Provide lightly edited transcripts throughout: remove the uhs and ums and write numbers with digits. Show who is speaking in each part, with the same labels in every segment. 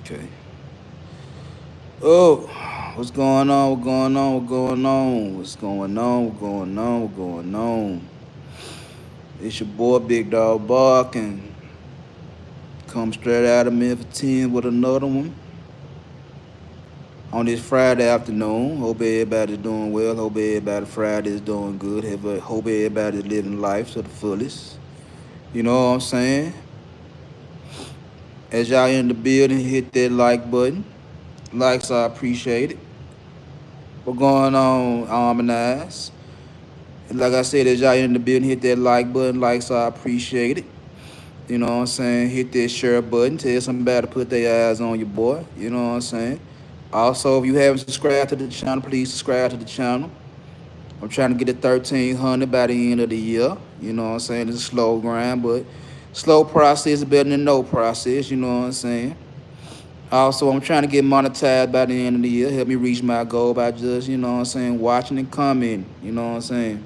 Speaker 1: Okay. Oh, what's going on? What's going on? What's going on? What's going on? What's going on? What's going on? It's your boy Big Dog Bark and come straight out of Memphis 10 with another one on this Friday afternoon. Hope everybody's doing well. Hope everybody Friday is doing good. Hope everybody's living life to the fullest. You know what I'm saying? As y'all in the building, hit that like button. Likes I appreciate it. What's going on, Harmonize? Like I said, as y'all in the building, hit that like button, like so I appreciate it. You know what I'm saying? Hit that share button, tell somebody to put their eyes on your boy. You know what I'm saying? Also, if you haven't subscribed to the channel, please subscribe to the channel. I'm trying to get to 1,300 by the end of the year. You know what I'm saying? It's a slow grind, but slow process is better than no process. You know what I'm saying? Also, I'm trying to get monetized by the end of the year. Help me reach my goal by just, you know what I'm saying, watching and commenting. You know what I'm saying?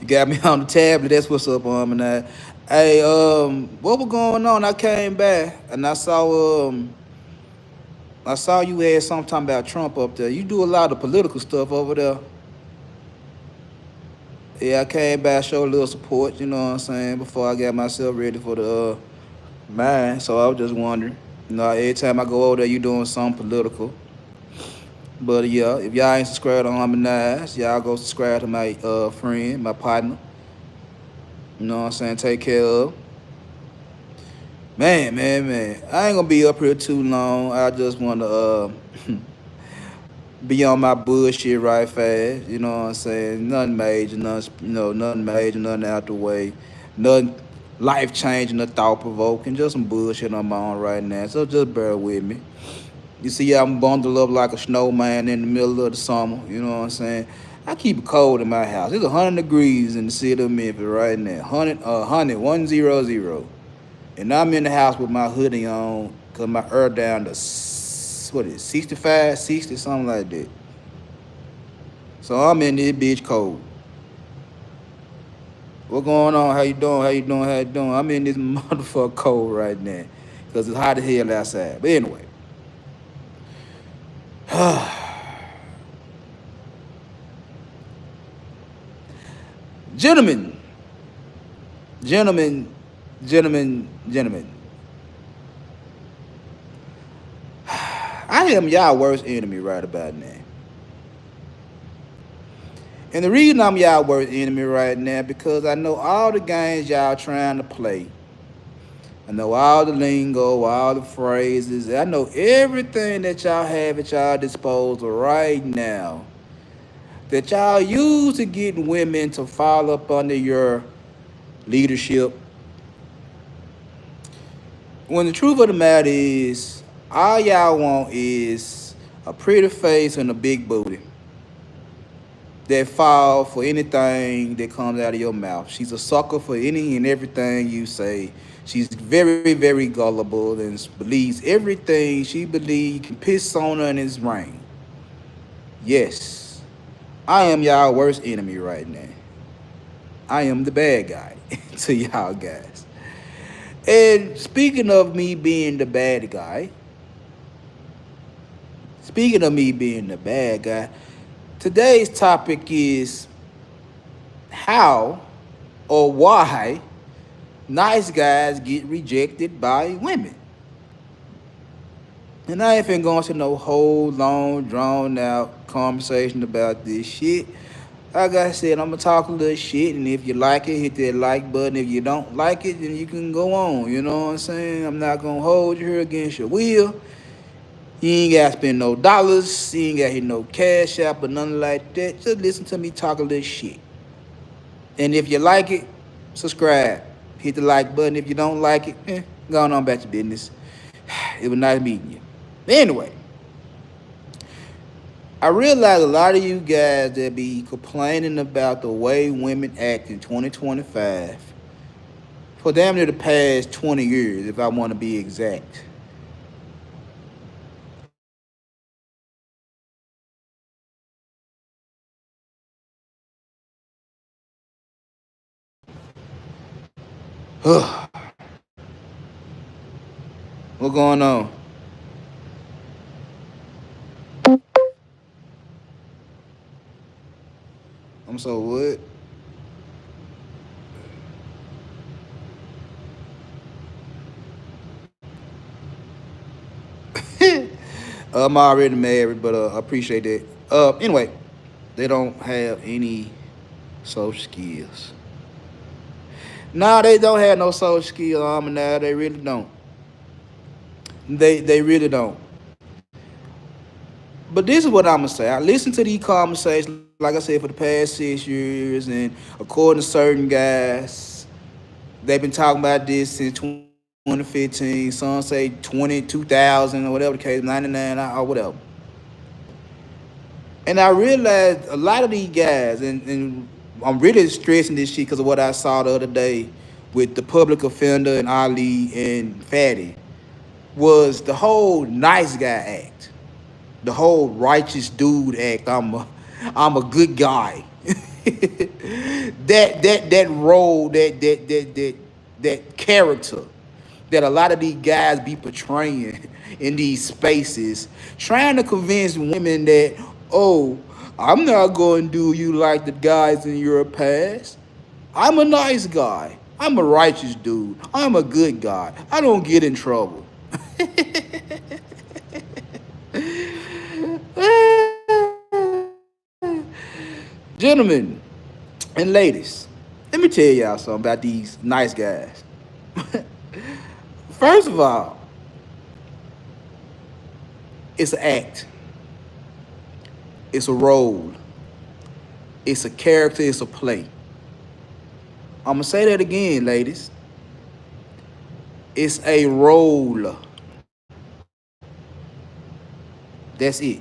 Speaker 1: You got me on the tablet. That's what's up, and I. Hey, what was going on? I came back and I saw you had something talking about Trump up there. You do a lot of political stuff over there. Yeah, I came back, show a little support. You know what I'm saying? Before I got myself ready for the mine. So I was just wondering. You know, every time I go over there, you doing something political. But yeah, if y'all ain't subscribed to Harmonize, y'all go subscribe to my friend, my partner. You know what I'm saying? Take care of. Man. I ain't gonna be up here too long. I just wanna be on my bullshit right fast. You know what I'm saying? Nothing major, nothing major, nothing out the way. Nothing life changing or thought provoking. Just some bullshit I'm on right now. So just bear with me. You see, I'm bundled up like a snowman in the middle of the summer. You know what I'm saying? I keep it cold in my house. It's 100 degrees in the city of Memphis right now. 100, 100. And I'm in the house with my hoodie on because my air down to, what is it, 65, 60, something like that. So I'm in this bitch cold. What going on? How you doing? How you doing? How you doing? I'm in this motherfucker cold right now because it's hot as hell outside. But anyway, gentlemen, gentlemen, gentlemen. I am y'all worst enemy right about now. And the reason I'm y'all worst enemy right now because I know all the games y'all trying to play. I know all the lingo, all the phrases. I know everything that y'all have at y'all disposal right now that y'all use to get women to fall up under your leadership. When the truth of the matter is, all y'all want is a pretty face and a big booty that fall for anything that comes out of your mouth. She's a sucker for any and everything you say. She's very gullible and believes everything she believes. You can piss on her and it's rain. Yes, I am y'all worst enemy right now. I am the bad guy to y'all guys. And speaking of me being the bad guy, speaking of me being the bad guy, today's topic is how or why nice guys get rejected by women. And I ain't finna go into no whole long, drawn out conversation about this shit. Like I said, I'm gonna talk a little shit, and if you like it, hit that like button. If you don't like it, then you can go on. You know what I'm saying? I'm not gonna hold you here against your will. You ain't gotta spend no dollars. You ain't gotta hit no cash app or nothing like that. Just listen to me talk a little shit. And if you like it, subscribe. Hit the like button. If you don't like it, go on about your business. It was nice meeting you. Anyway, I realize a lot of you guys that be complaining about the way women act in 2025 for damn near the past 20 years, if I want to be exact. What going on? I'm so what? I'm already married, but I appreciate that. Anyway, they don't have any social skills. Nah, they don't have no social skills. Now they really don't. They really don't. But this is what I'm gonna say. I listen to these conversations, like I said, for the past 6 years, and according to certain guys, they've been talking about this since 2015. Some say 2000 or whatever the case, 99 or whatever. And I realized a lot of these guys, and I'm really stressing this shit because of what I saw the other day with the public offender and Ali and Fatty, was the whole nice guy act, the whole righteous dude act. I'm a good guy. That role, that character that a lot of these guys be portraying in these spaces, trying to convince women that, oh, I'm not going to do you like the guys in your past. I'm a nice guy. I'm a righteous dude. I'm a good guy. I don't get in trouble. Gentlemen and ladies, let me tell y'all something about these nice guys. First of all, it's an act, it's a role, it's a character, it's a play. I'm gonna say that again, ladies. It's a role. That's it.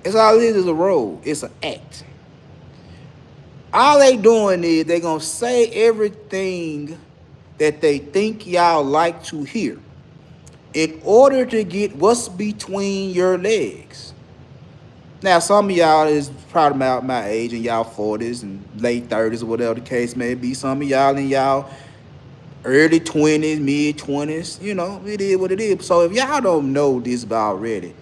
Speaker 1: It's all it is a role. It's an act. All they doing is they gonna say everything that they think y'all like to hear in order to get what's between your legs. Now, some of y'all is probably my age and y'all 40s and late 30s or whatever the case may be. Some of y'all in y'all early 20s, mid 20s. You know, it is what it is. So if y'all don't know this about already,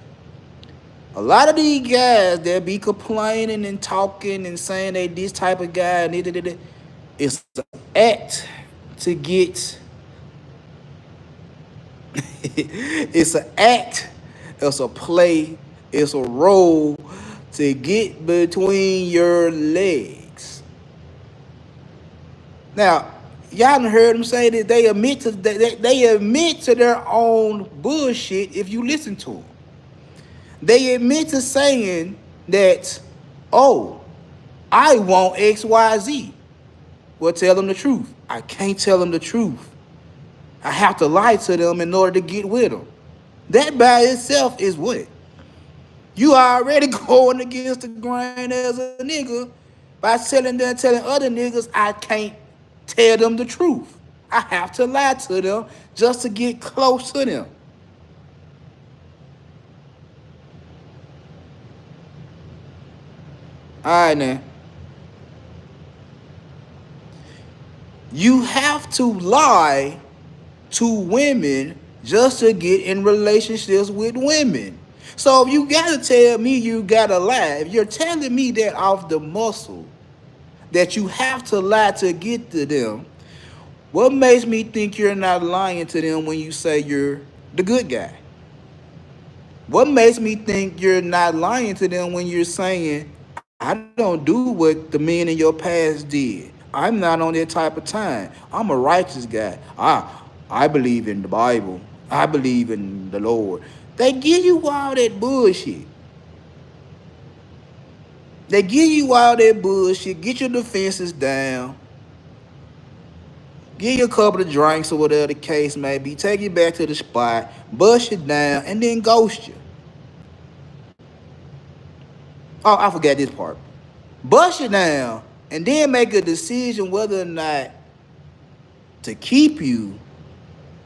Speaker 1: a lot of these guys that be complaining and talking and saying they this type of guy, and it's an act to get. It's an act. It's a play. It's a role to get between your legs. Now, y'all done heard them say that they admit to their own bullshit if you listen to them. They admit to saying that, oh, I want XYZ. Well, tell them the truth. I can't tell them the truth. I have to lie to them in order to get with them. That by itself is what? You already going against the grain as a nigga by telling other niggas I can't tell them the truth. I have to lie to them just to get close to them. All right, now. You have to lie to women just to get in relationships with women. So if you gotta tell me you gotta lie, if you're telling me that off the muscle that you have to lie to get to them, what makes me think you're not lying to them when you say you're the good guy? What makes me think you're not lying to them when you're saying, I don't do what the men in your past did. I'm not on that type of time. I'm a righteous guy. I believe in the Bible. I believe in the Lord. They give you all that bullshit. They give you all that bullshit. Get your defenses down. Give you a couple of drinks or whatever the case may be. Take you back to the spot. Bust you down and then ghost you. Oh, I forgot this part. Bust you down and then make a decision whether or not to keep you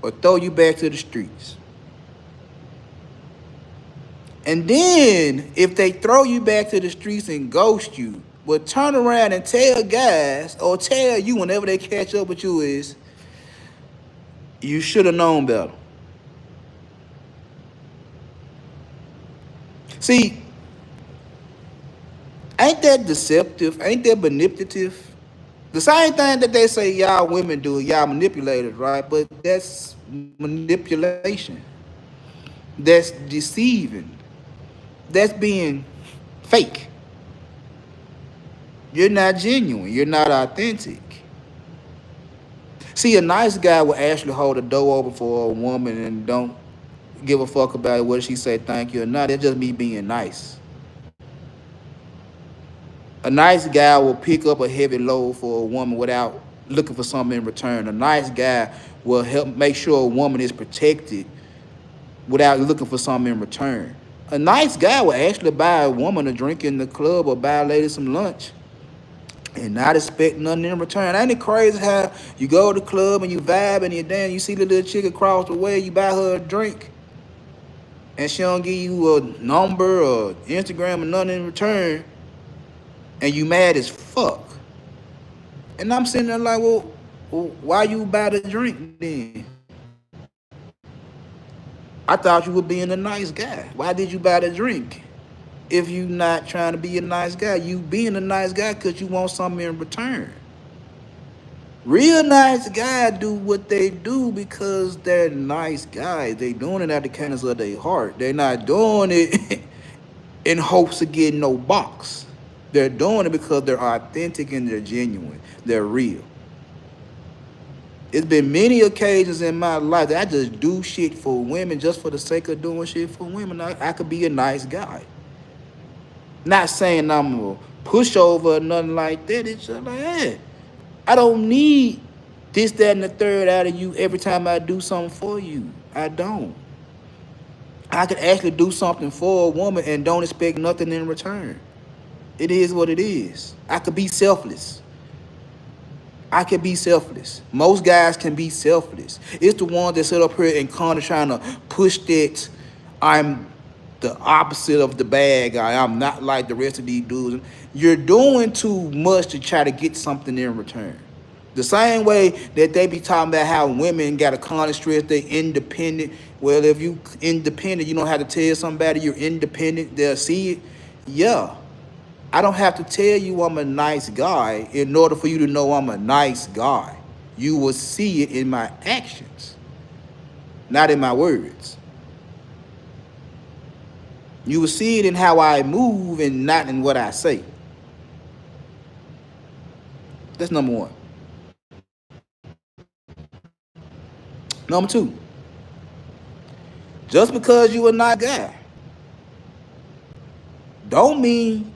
Speaker 1: or throw you back to the streets. And then if they throw you back to the streets and ghost you, will turn around and tell guys or tell you whenever they catch up with you is, you should have known better. See, ain't that deceptive? Ain't that manipulative? The same thing that they say y'all women do, y'all manipulators, right? But that's manipulation. That's deceiving. That's being fake. You're not genuine. You're not authentic. See, a nice guy will actually hold the door open for a woman and don't give a fuck about it, whether she say thank you or not. It's just me being nice. A nice guy will pick up a heavy load for a woman without looking for something in return. A nice guy will help make sure a woman is protected without looking for something in return. A nice guy will actually buy a woman a drink in the club or buy a lady some lunch and not expect nothing in return. Ain't it crazy how you go to the club and you vibe and you see the little chick across the way, you buy her a drink and she don't give you a number or Instagram or nothing in return, and you mad as fuck. And I'm sitting there like, well, why you buy the drink then? I thought you were being a nice guy. Why did you buy the drink? If you not trying to be a nice guy, you being a nice guy because you want something in return. Real nice guys do what they do because they're nice guys. They doing it out the kindness of their heart. They're not doing it in hopes of getting no box. They're doing it because they're authentic and they're genuine. They're real. It's been many occasions in my life that I just do shit for women just for the sake of doing shit for women. I could be a nice guy. Not saying I'm a pushover or nothing like that. It's just like, hey, I don't need this, that, and the third out of you every time I do something for you. I don't. I could actually do something for a woman and don't expect nothing in return. It is what it is. I could be selfless. I can be selfless. Most guys can be selfless. It's the ones that sit up here and kind of trying to push that I'm the opposite of the bad guy. I'm not like the rest of these dudes. You're doing too much to try to get something in return. The same way that they be talking about how women got a constant stress, they independent. Well, if you independent, you don't have to tell somebody you're independent. They'll see it. Yeah. I don't have to tell you I'm a nice guy in order for you to know I'm a nice guy. You will see it in my actions, not in my words. You will see it in how I move and not in what I say. That's number one. Number two, just because you're a nice guy, don't mean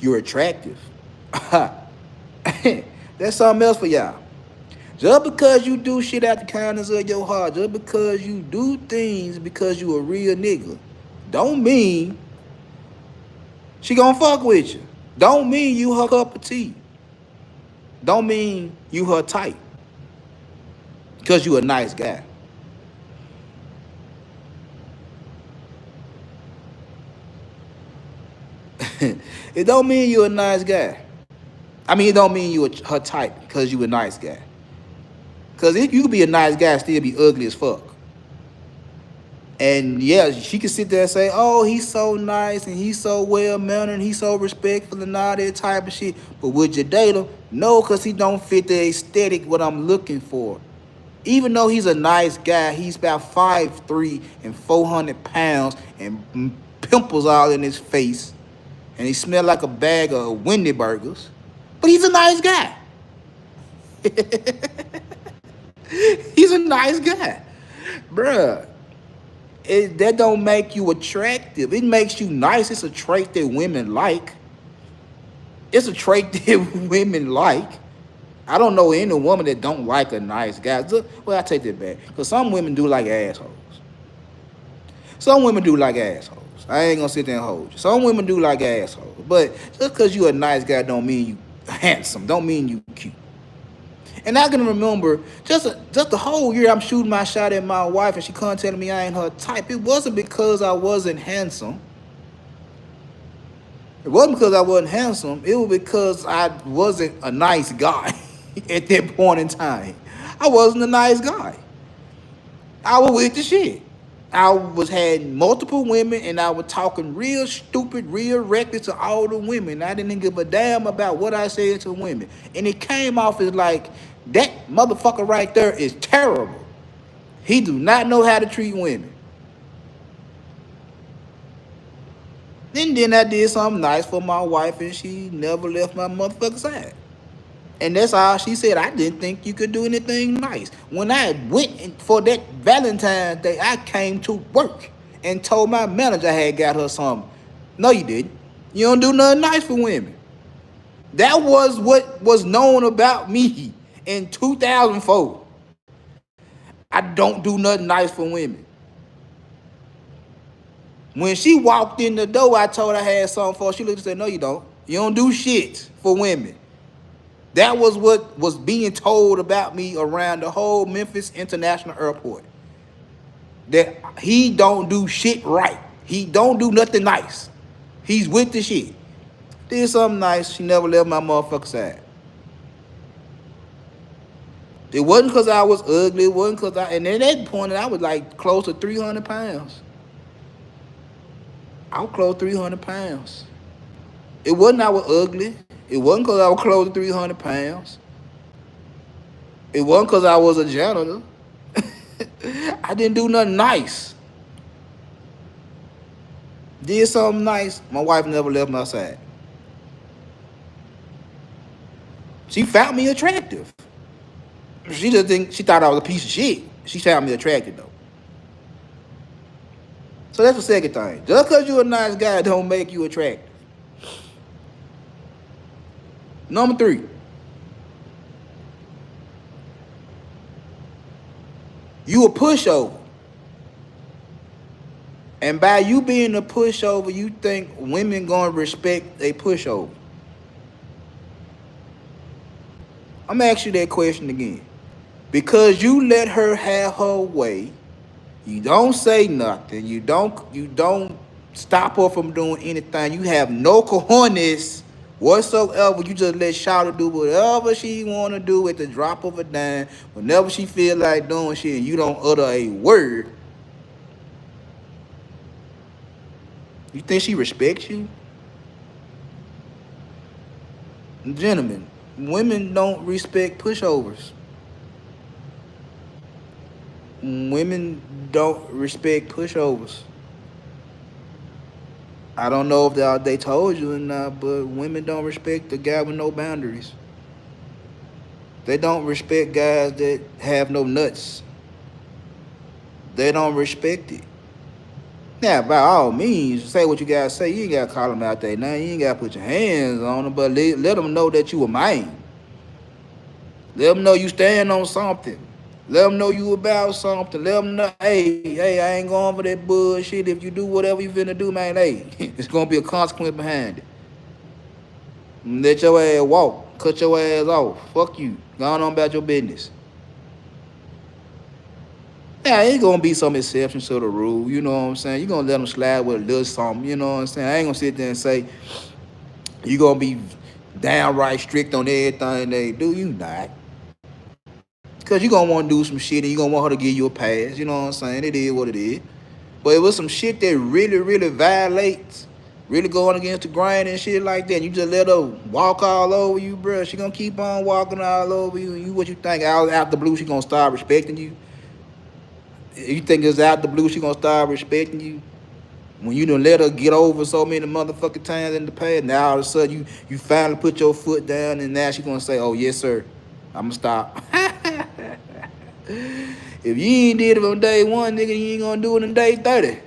Speaker 1: you're attractive. That's something else for y'all. Just because you do shit out the kindness of your heart, just because you do things because you a real nigga, don't mean she gonna fuck with you. Don't mean you her cup of tea. Don't mean you her type. Because you a nice guy. It don't mean you a nice guy. I mean, it don't mean you her type because you a nice guy. Because you could be a nice guy and still be ugly as fuck. And yeah, she could sit there and say, oh, he's so nice and he's so well-mannered and he's so respectful and all that type of shit. But would you date him? No, because he don't fit the aesthetic what I'm looking for. Even though he's a nice guy, he's about 5'3" and 400 pounds and pimples all in his face. And he smelled like a bag of Wendy burgers. But he's a nice guy. He's a nice guy. Bruh. That don't make you attractive. It makes you nice. It's a trait that women like. It's a trait that women like. I don't know any woman that don't like a nice guy. Well, I take that back. Because some women do like assholes. Some women do like assholes. I ain't going to sit there and hold you. Some women do like assholes. But just because you a nice guy don't mean you handsome. Don't mean you cute. And I can remember just the whole year I'm shooting my shot at my wife and she come telling me I ain't her type. It wasn't because I wasn't handsome. It wasn't because I wasn't handsome. It was because I wasn't a nice guy at that point in time. I wasn't a nice guy. I was with the shit. I was had multiple women and I was talking real stupid, real reckless to all the women. I didn't give a damn about what I said to women. And it came off as like, that motherfucker right there is terrible. He do not know how to treat women. And then I did something nice for my wife and she never left my motherfucking side. And that's all she said. I didn't think you could do anything nice. When I went for that Valentine's Day, I came to work and told my manager I had got her something. No, you didn't. You don't do nothing nice for women. That was what was known about me in 2004. I don't do nothing nice for women. When she walked in the door, I told her I had something for her. She looked and said, no, you don't. You don't do shit for women. That was what was being told about me around the whole Memphis International Airport. That he don't do shit right. He don't do nothing nice. He's with the shit. Did something nice. She never left my motherfucking side. It wasn't because I was ugly. It wasn't because and at that point, I was like close to 300 pounds. I was close to 300 pounds. It wasn't I was ugly. It wasn't because I was close to 300 pounds. It wasn't because I was a janitor. I didn't do nothing nice. Did something nice. My wife never left my side. She found me attractive. She thought I was a piece of shit. She found me attractive though. So that's the second thing. Just because you're a nice guy don't make you attractive. Number 3. You a pushover. And by you being a pushover, you think women gonna respect a pushover. I'm gonna ask you that question again. Because you let her have her way, you don't say nothing, you don't stop her from doing anything, you have no cojones whatsoever, you just let Shawty do whatever she wanna do at the drop of a dime, whenever she feel like doing shit, and you don't utter a word. You think she respects you? Gentlemen, women don't respect pushovers. Women don't respect pushovers. I don't know if they told you or not, but women don't respect the guy with no boundaries. They don't respect guys that have no nuts. They don't respect it. Now, by all means, say what you gotta say. You ain't gotta call them out there now. You ain't gotta put your hands on them, but let them know that you a man. Let them know you stand on something. Let them know you about something. Let them know, hey, I ain't going for that bullshit. If you do whatever you finna do, man, hey, it's gonna be a consequence behind it. Let your ass walk. Cut your ass off. Fuck you. Go on about your business. Yeah, ain't gonna be some exceptions to the rule, you know what I'm saying? You're gonna let them slide with a little something, you know what I'm saying? I ain't gonna sit there and say you're gonna be downright strict on everything they do. You not. Because you're gonna want to do some shit and you're gonna want her to give you a pass, you know what I'm saying? It is what it is. But it was some shit that really violates, really going against the grain and shit like that, and you just let her walk all over you, bro. She gonna keep on walking all over you. You what you think? Out the blue, she gonna start respecting you? You think it's out the blue she gonna start respecting you? When you done let her get over so many motherfucking times in the past, now all of a sudden you finally put your foot down and now she gonna say, oh yes sir, I'ma stop. If you ain't did it on day 1, nigga, you ain't gonna do it in day 30.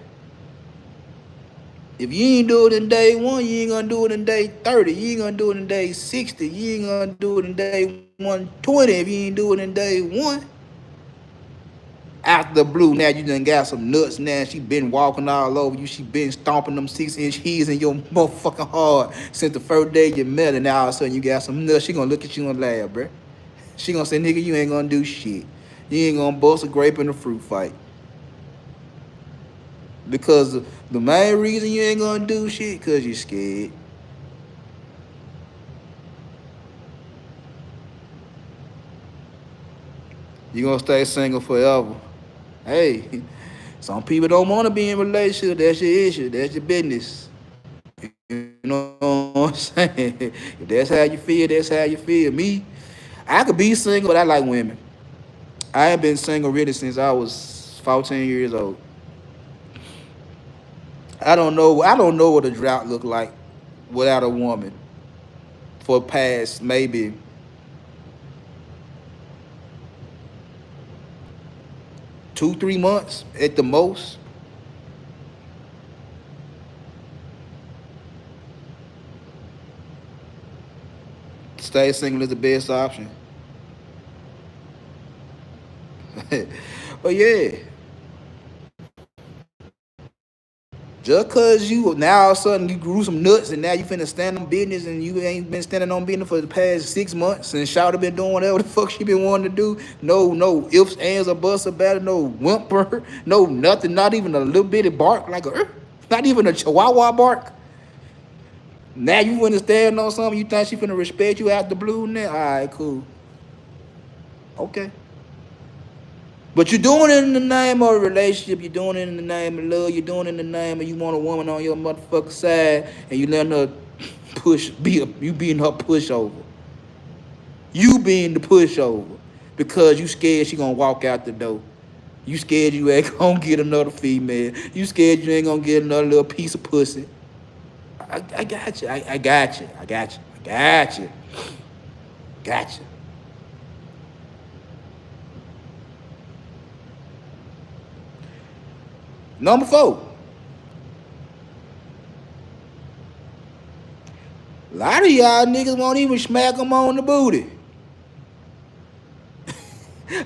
Speaker 1: If you ain't do it in day 1, you ain't gonna do it in day 30. You ain't gonna do it in day 60. You ain't gonna do it in day 120 if you ain't do it in day 1. Out the blue, now you done got some nuts now. She been walking all over you. She been stomping them 6-inch heels in your motherfucking heart since the first day you met her. Now all of a sudden you got some nuts. She gonna look at you and laugh, bruh. She gonna say, nigga, you ain't gonna do shit. You ain't gonna bust a grape in a fruit fight. Because the main reason you ain't gonna do shit, because you're scared. You gonna stay single forever. Hey, some people don't want to be in a relationship. That's your issue. That's your business. You know what I'm saying? If that's how you feel, that's how you feel. Me, I could be single, but I like women. I ain't been single really since I was 14 years old. I don't know. I don't know what a drought look like without a woman for past maybe 2, 3 months at the most. Stay single is the best option. But yeah, just cause you now all of a sudden you grew some nuts and now you finna stand on business and you ain't been standing on business for the past 6 months and Shawty been doing whatever the fuck she been wanting to do. No ifs, ands, or buts about it. No whimper. No nothing. Not even a little bitty bark like a. Not even a chihuahua bark. Now you wanna stand on something you think she finna respect you out the blue now. All right, cool. Okay. But you're doing it in the name of a relationship. You're doing it in the name of love. You're doing it in the name of you want a woman on your motherfucking side, and you letting her you being her pushover. You being the pushover because you scared she gonna walk out the door. You scared you ain't gonna get another female. You scared you ain't gonna get another little piece of pussy. I got you. I got you. I got you. I got you. Got you. Number 4. A lot of y'all niggas won't even smack them on the booty.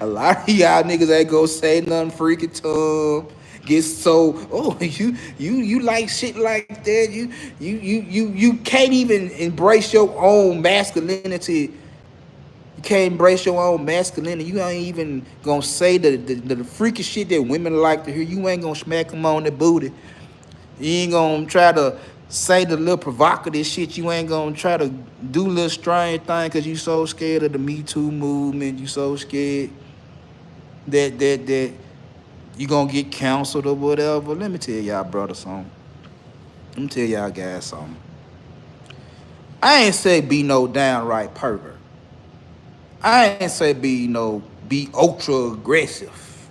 Speaker 1: A lot of y'all niggas ain't gonna say nothing freaking to them. Get so you like shit like that. You can't even embrace your own masculinity. You can't embrace your own masculinity. You ain't even gonna say the freaky shit that women like to hear. You ain't gonna smack them on the booty. You ain't gonna try to say the little provocative shit. You ain't gonna try to do little strange thing because you so scared of the Me Too movement. You so scared that you gonna get counseled or whatever. Let me tell y'all brother something. Let me tell y'all guys something. I ain't say be no downright pervert. I ain't say be ultra aggressive.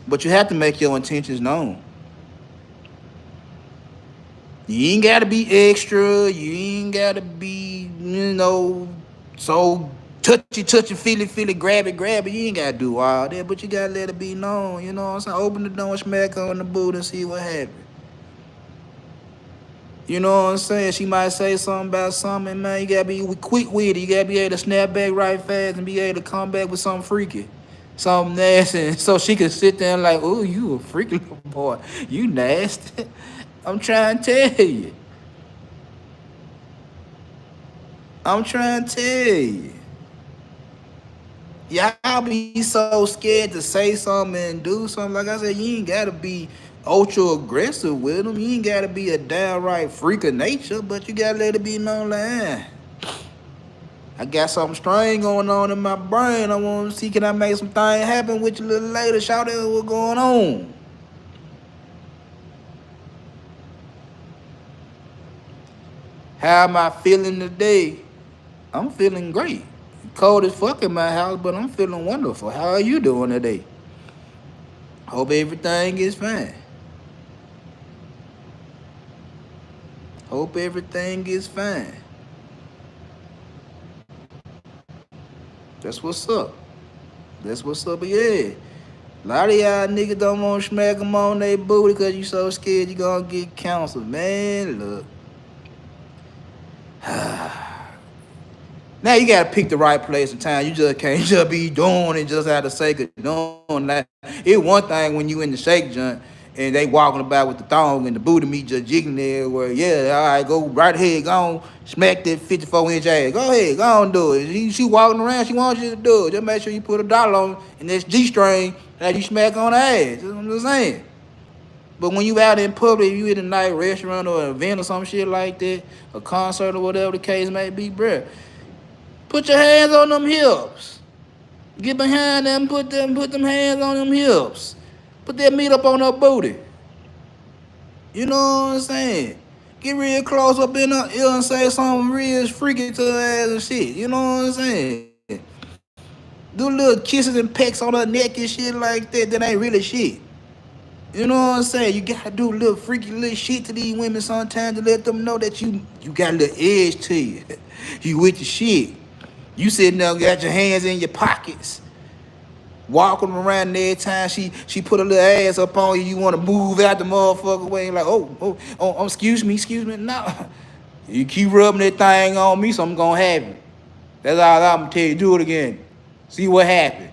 Speaker 1: But you have to make your intentions known. You ain't gotta be extra. You ain't gotta be, so touchy, feely, grab it. You ain't gotta do all that, but you gotta let it be known. You know what I'm saying? Open the door and smack her on the boot and see what happens. You know what I'm saying? She might say something about something, man. You gotta be quick with it. You gotta be able to snap back right fast and be able to come back with something freaky, something nasty, so she can sit there and like, oh, you a freaky little boy. You nasty. I'm trying to tell you. I'm trying to tell you. Y'all be so scared to say something and do something. Like I said, you ain't gotta be ultra aggressive with them. You ain't gotta be a downright freak of nature, but you gotta let it be known like, I got something strange going on in my brain. I want to see can I make some things happen with you a little later. Shout out what's going on. How am I feeling today? I'm feeling great. Cold as fuck in my house, but I'm feeling wonderful. How are you doing today? Hope everything is fine. Hope everything is fine. That's what's up. That's what's up. But yeah, a lot of y'all niggas don't want to smack them on their booty because you so scared you gonna get counseled. Man, look. Now you gotta pick the right place and time. You just can't just be doing it just out of sake of doing that. It's one thing when you in the shake joint and they walking about with the thong and the booty meat just jiggling there. Where yeah, all right, go right ahead, go on, smack that 54-inch ass. Go ahead, go on, do it. She walking around, she wants you to do it. Just make sure you put $1 on and that's G-string that you smack on the ass. That's what I'm just saying. But when you out in public, you in a night restaurant or an event or some shit like that, a concert or whatever the case may be, bruh, put your hands on them hips. Get behind them, put them hands on them hips. Put that meat up on her booty. You know what I'm saying? Get real close up in her ear and say something real freaky to her ass and shit. You know what I'm saying? Do little kisses and pecks on her neck and shit like that ain't really shit. You know what I'm saying? You gotta do little freaky little shit to these women sometimes to let them know that you got a little edge to you. You with your shit. You sitting there, got your hands in your pockets, walking around every time she put a little ass up on you. You want to move out the motherfucker way, like excuse me. No, you keep rubbing that thing on me, something gonna happen. That's all I'm gonna tell you. Do it again. See what happens.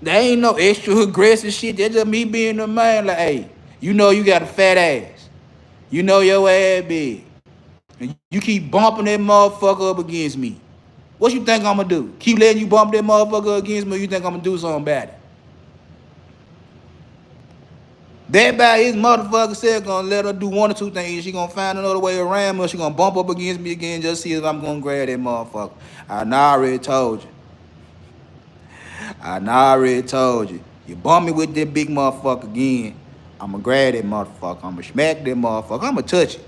Speaker 1: There ain't no extra aggressive shit. That's just me being the man. Like, hey, you know you got a fat ass. You know your ass big. And you keep bumping that motherfucker up against me. What you think I'm gonna do? Keep letting you bump that motherfucker against me, or you think I'm gonna do something about it? That by his motherfucker self gonna let her do one or two things. She gonna find another way around me, or she gonna bump up against me again, just see if I'm gonna grab that motherfucker. I already told you. You bump me with that big motherfucker again, I'ma grab that motherfucker. I'ma smack that motherfucker. I'ma touch it.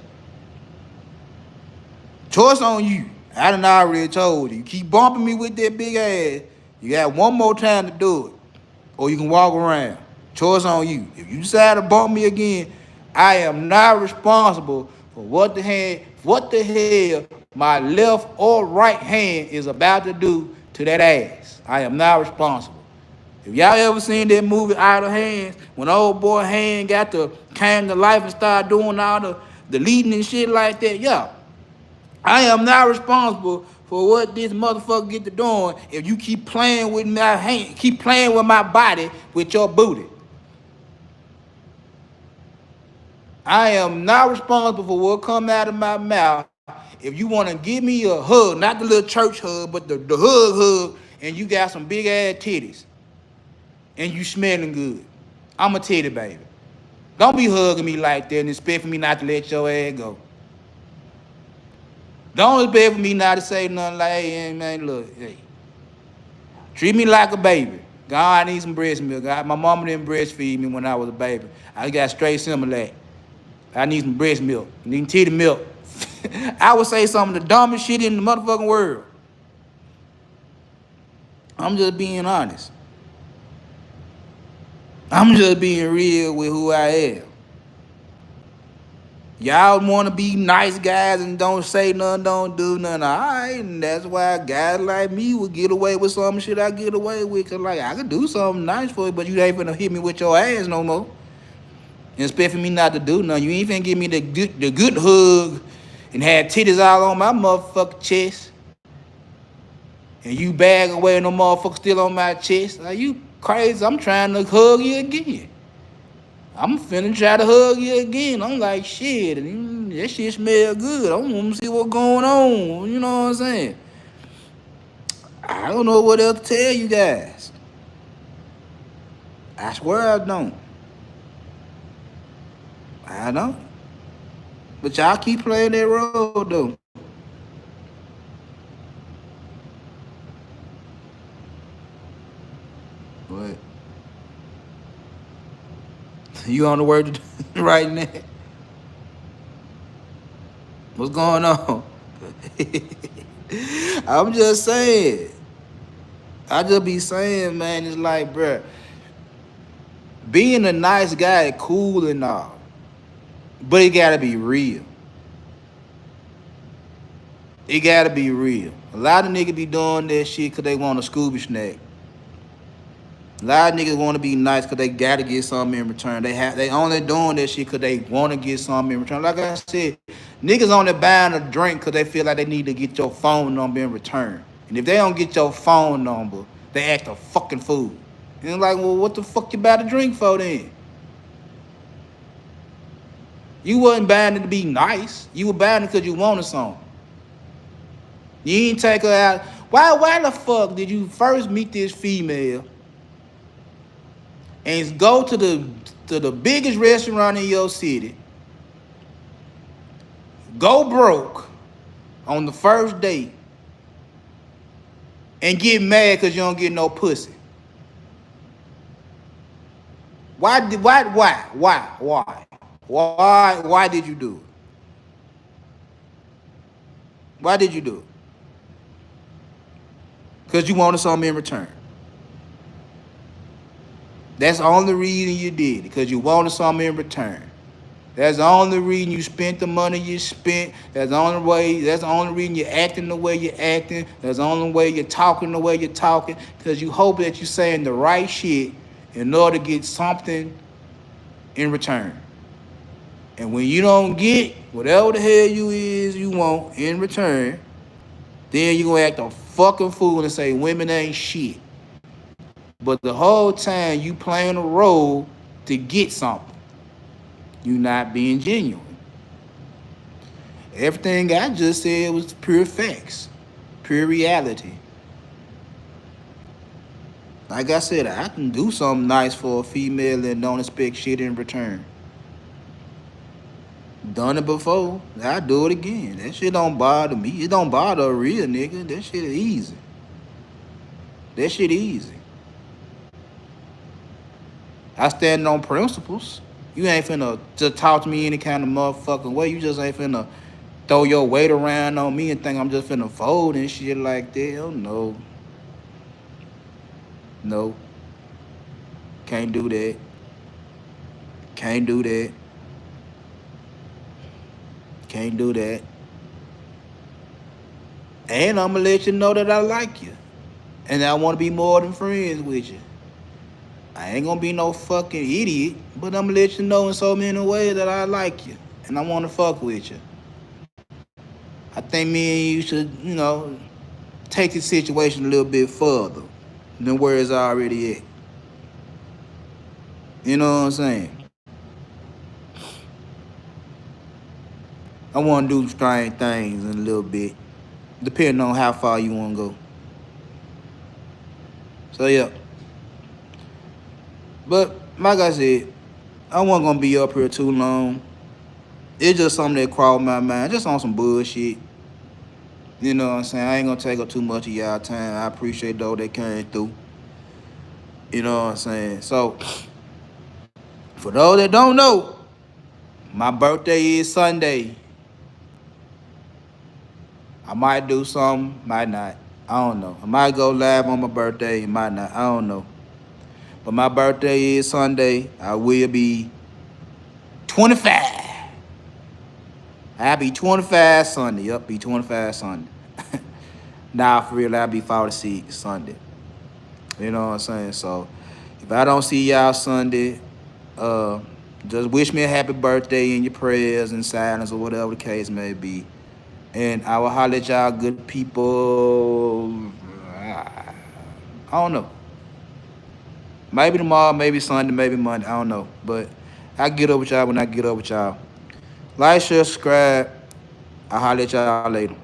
Speaker 1: Choice on you. I done already told you. You keep bumping me with that big ass, you got one more time to do it. Or you can walk around. Choice on you. If you decide to bump me again, I am not responsible for what the hell my left or right hand is about to do to that ass. I am not responsible. If y'all ever seen that movie Idle Hands, when old boy hand got to came to life and started doing all the leading and shit like that, yeah. I am not responsible for what this motherfucker get to doing if you keep playing with my hand, keep playing with my body with your booty. I am not responsible for what come out of my mouth. If you want to give me a hug, not the little church hug, but the hug, and you got some big ass titties, and you smelling good, I'm a titty baby. Don't be hugging me like that and expect for me not to let your ass go. Don't expect for me not to say nothing like, hey, man, look, hey. Treat me like a baby. God, I need some breast milk. My mama didn't breastfeed me when I was a baby. I got straight Similac. I need some breast milk. I need titty milk. I would say some of the dumbest shit in the motherfucking world. I'm just being honest. I'm just being real with who I am. Y'all want to be nice guys and don't say nothing, don't do nothing. All right, and that's why guys like me would get away with some shit I get away with. Cause like I could do something nice for you, but you ain't finna hit me with your ass no more. And expect for me not to do nothing. You ain't finna give me the good hug and have titties all on my motherfucking chest. And you bag away and no motherfucker still on my chest. Are you crazy? I'm trying to hug you again. I'm finna try to hug you again. I'm like, shit, that shit smell good. I want to see what's going on. You know what I'm saying? I don't know what else to tell you guys. I swear I don't. I don't. But y'all keep playing that role, though. But you on the word right now? What's going on? I'm just saying. I just be saying, man, it's like, bruh, being a nice guy is cool and all, but it gotta be real. It gotta be real. A lot of niggas be doing that shit because they want a Scooby snack. A lot of niggas want to be nice because they gotta get something in return. They only doing that shit because they want to get something in return. Like I said, niggas only buying a drink because they feel like they need to get your phone number in return. And if they don't get your phone number, they act a fucking fool. And like, well, what the fuck you buy the drink for then? You wasn't buying it to be nice. You were buying it because you wanted something. You ain't take her out. Why the fuck did you first meet this female and go to the biggest restaurant in your city, go broke on the first date, and get mad because you don't get no pussy. Why did you do it? Why did you do it? Because you wanted something in return. That's the only reason you did it, because you wanted something in return. That's the only reason you spent the money you spent. That's the only way. That's the only reason you're acting the way you're acting. That's the only way you're talking the way you're talking. Because you hope that you're saying the right shit in order to get something in return. And when you don't get whatever the hell you want in return, then you gonna act a fucking fool and say women ain't shit. But the whole time you playing a role to get something. You not being genuine. Everything I just said was pure facts, pure reality. Like I said, I can do something nice for a female and don't expect shit in return. Done it before, I do it again. That shit don't bother me. It don't bother a real nigga. That shit is easy. That shit easy. I stand on principles. You ain't finna just talk to me any kind of motherfucking way. You just ain't finna throw your weight around on me and think I'm just finna fold and shit like that. Oh no. No. Can't do that. Can't do that. Can't do that. And I'm gonna let you know that I like you. And I wanna be more than friends with you. I ain't gonna be no fucking idiot, but I'm gonna let you know in so many ways that I like you. And I wanna fuck with you. I think me and you should, take the situation a little bit further than where it's already at. You know what I'm saying? I want to do strange things in a little bit, depending on how far you want to go. So, yeah. But, like I said, I wasn't going to be up here too long. It's just something that crossed my mind, just on some bullshit. You know what I'm saying? I ain't going to take up too much of y'all time. I appreciate those that came through. You know what I'm saying? So, for those that don't know, my birthday is Sunday. I might do something, might not. I don't know. I might go live on my birthday, might not. I don't know. But my birthday is Sunday. I will be 25. I'll be 25 Sunday. Yup, be 25 Sunday. Nah, for real, I'll be 46 Sunday. You know what I'm saying? So, if I don't see y'all Sunday, just wish me a happy birthday in your prayers and silence or whatever the case may be. And I will holler at y'all good people. I don't know. Maybe tomorrow, maybe Sunday, maybe Monday. I don't know. But I get up with y'all when I get up with y'all. Like, share, subscribe. I'll holler at y'all later.